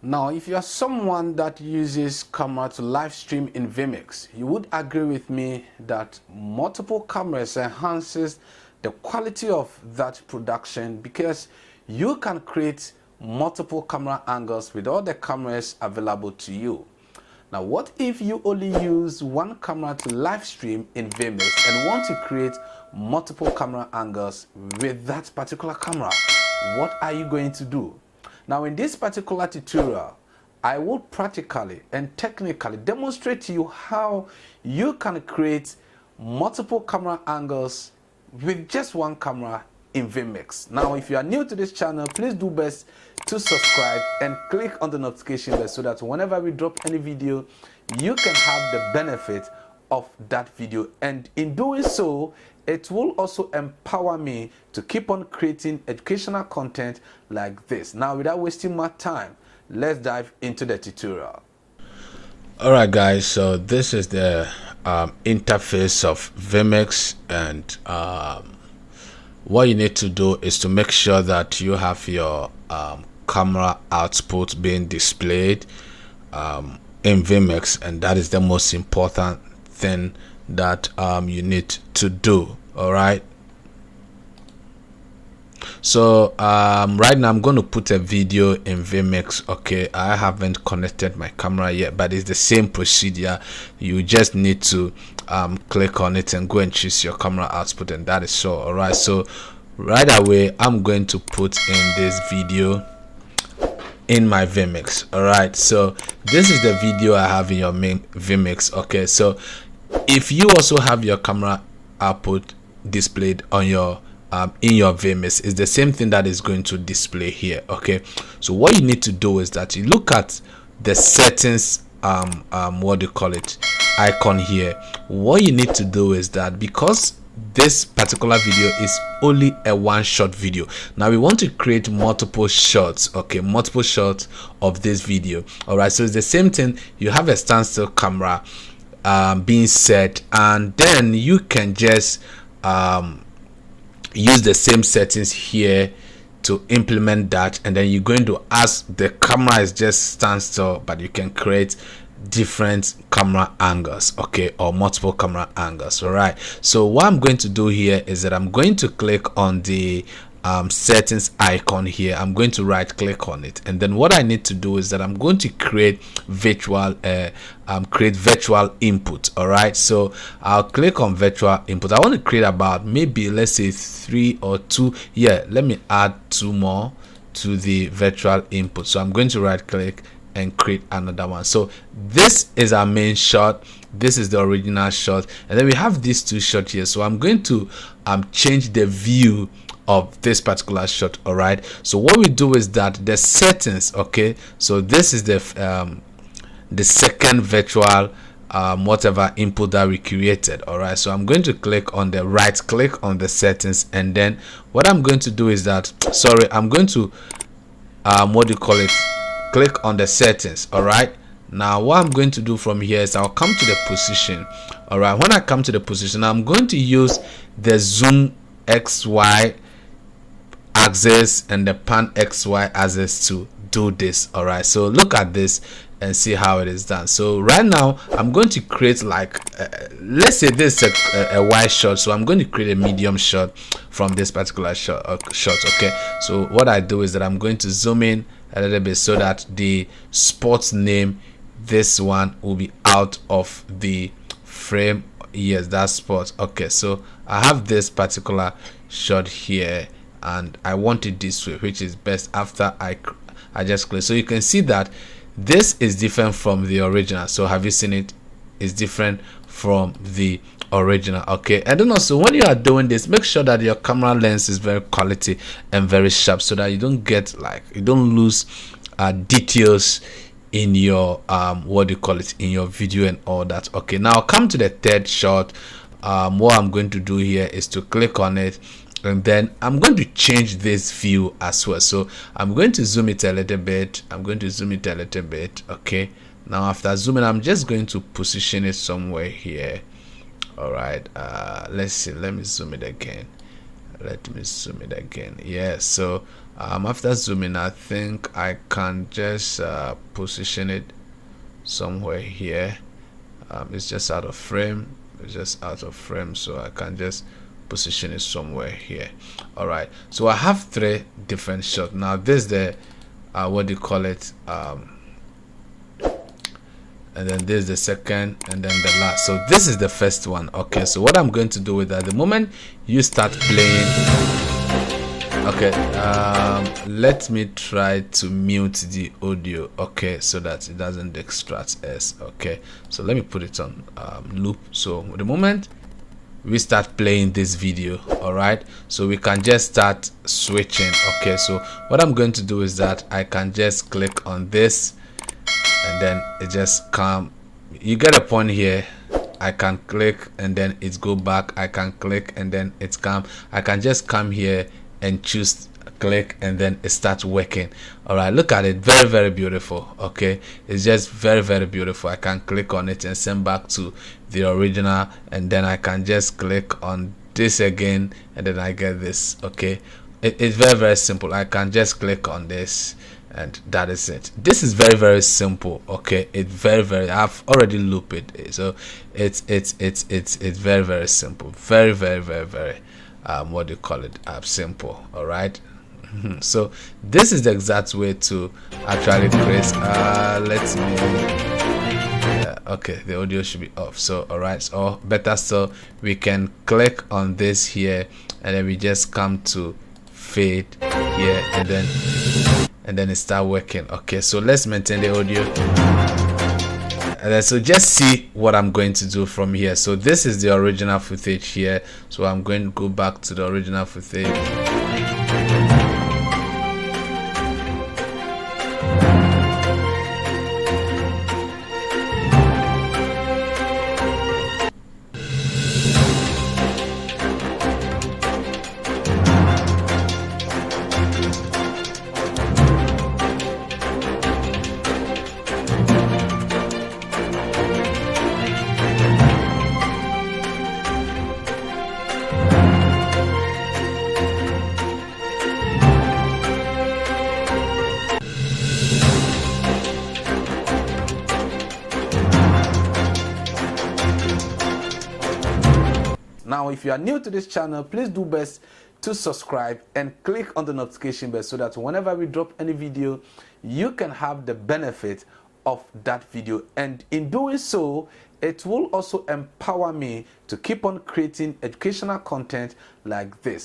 Now, if you are someone that uses camera to live stream in vMix, you would agree with me that multiple cameras enhances the quality of that production, because you can create multiple camera angles with all the cameras available to you. Now, what if you only use one camera to live stream in vMix and want to create multiple camera angles with that particular camera? What are you going to do? Now, in this particular tutorial, I will practically and technically demonstrate to you how you can create multiple camera angles with just one camera in vMix. Now, if you are new to this channel, please do best to subscribe and click on the notification bell so that whenever we drop any video, you can have the benefit of that video. And in doing so, it will also empower me to keep on creating educational content like this. Now, without wasting my time, let's dive into the tutorial. Alright guys, so this is the interface of vMix, and what you need to do is to make sure that you have your camera output being displayed in vMix, and that is the most important thing that you need to do. All right, so right now I'm going to put a video in vMix. Okay, I haven't connected my camera yet, but it's the same procedure. You just need to click on it and go and choose your camera output, and that is all. All right, so right away I'm going to put in this video in my vMix. All right, so this is the video I have in your main vMix. Okay, so if you also have your camera output displayed on your in your vMix, is the same thing that is going to display here. Okay, so what you need to do is that you look at the settings what do you call it, icon here. What you need to do is that, because this particular video is only a one-shot video, now we want to create multiple shots. Okay, multiple shots of this video. All right, so it's the same thing. You have a standstill camera being set, and then you can just use the same settings here to implement that, and then you're going to ask the camera is just standstill, but you can create different camera angles, okay, or multiple camera angles. All right, so what I'm going to do here is that I'm going to click on the settings icon here. I'm going to right click on it, and then what I need to do is that I'm going to create virtual input. All right, so I'll click on virtual input. I want to create about, maybe let's say 3 or 2. Yeah, let me add 2 more to the virtual input. So I'm going to right click and create another one. So this is our main shot, this is the original shot, and then we have these 2 shots here. So I'm going to change the view of this particular shot. All right, so what we do is that the settings, okay, so this is the second virtual whatever input that we created. All right, so I'm going to click on the right click on the settings, and then what I'm going to do is that, sorry, I'm going to what do you call it, click on the settings. All right, now what I'm going to do from here is I'll come to the position. All right, when I come to the position, I'm going to use the zoom XY axis and the pan XY axis to do this. All right, so look at this and see how it is done. So right now I'm going to create like let's say this is a wide shot, so I'm going to create a medium shot from this particular shot. Okay, so what I do is that I'm going to zoom in a little bit so that the sports name, this one, will be out of the frame. Yes, that's sport. Okay, so I have this particular shot here, and I want it this way, which is best after I just click. So you can see that this is different from the original. So have you seen it? It's different from the original. Okay, and then also when you are doing this, make sure that your camera lens is very quality and very sharp, so that you don't get like, you don't lose details in your what do you call it, in your video and all that. Okay, now come to the third shot. What I'm going to do here is to click on it, and then I'm going to change this view as well. So I'm going to zoom it a little bit. Okay, now after zooming, I'm just going to position it somewhere here. All right, let's see, let me zoom it again. Yeah, so After zooming, I think I can just position it somewhere here. It's just out of frame. It's just out of frame, so I can just position it somewhere here. All right, so I have 3 different shots. Now this is the what do you call it, and then this is the second, and then the last. So this is the first one. Okay, so what I'm going to do with that, the moment you start playing, okay, let me try to mute the audio, okay, so that it doesn't distract us. Okay, so let me put it on loop. So the moment we start playing this video, all right, so we can just start switching. Okay, so what I'm going to do is that I can just click on this, and then it just come, you get a point here. I can click and then it go back. I can click and then it's come. I can just come here and choose click, and then it starts working. All right, look at it, very, very beautiful. Okay, it's just very, very beautiful. I can click on it and send back to the original, and then I can just click on this again, and then I get this. Okay, it's very, very simple. I can just click on this, and that is it. This is very, very simple. Okay, it's very, very, I've already looped it, so it's very, very simple. Very, very, very, very what do you call it, simple. All right. So this is the exact way to actually create. Let me okay, the audio should be off. So all right, or better still, we can click on this here, and then we just come to fade here, and then it start working. Okay, so let's maintain the audio, and then so just see what I'm going to do from here. So this is the original footage here, so I'm going to go back to the original footage. Now, if you are new to this channel, please do best to subscribe and click on the notification bell, so that whenever we drop any video, you can have the benefit of that video. And in doing so, it will also empower me to keep on creating educational content like this.